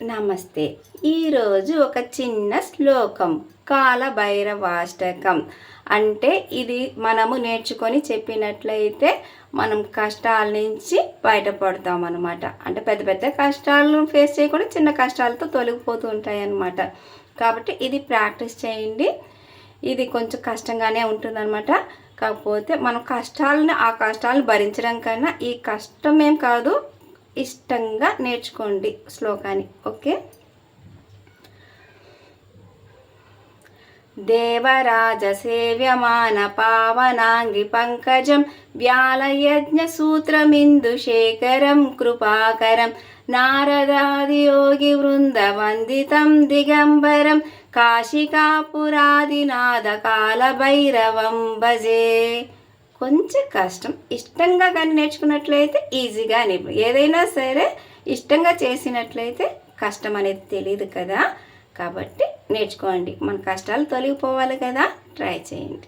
నమస్తే. ఈరోజు ఒక చిన్న శ్లోకం, కాలభైరవాష్టకం. అంటే ఇది మనము నేర్చుకొని చెప్పినట్లయితే మనం కష్టాల నుంచి బయటపడతాం అన్నమాట. అంటే పెద్ద పెద్ద కష్టాలను ఫేస్ చేయకుండా చిన్న కష్టాలతో తొలగిపోతూ ఉంటాయి అన్నమాట. కాబట్టి ఇది ప్రాక్టీస్ చేయండి. ఇది కొంచెం కష్టంగానే ఉంటుందన్నమాట. కాకపోతే మనం ఆ కష్టాలను భరించడం కన్నా ఈ కష్టం ఏం కాదు, ఇష్టంగా నేర్చుకోండి శ్లోకాన్ని. ఓకే. దేవరాజ సేవ్యమాన పావనాంగి పంకజం వ్యాలయజ్ఞ సూత్రమిందుశేఖరం కృపాకరం నారదాది యోగి వృంద వందితం దిగంబరం కాశికాపురాదినాథ కాలభైరవం భజే. కొంచెం కష్టం, ఇష్టంగా కానీ నేర్చుకున్నట్లయితే ఈజీగా ఏదైనా సరే ఇష్టంగా చేసినట్లయితే కష్టం అనేది తెలియదు కదా. కాబట్టి నేర్చుకోండి, మన కష్టాలు తొలగిపోవాలి కదా. ట్రై చేయండి.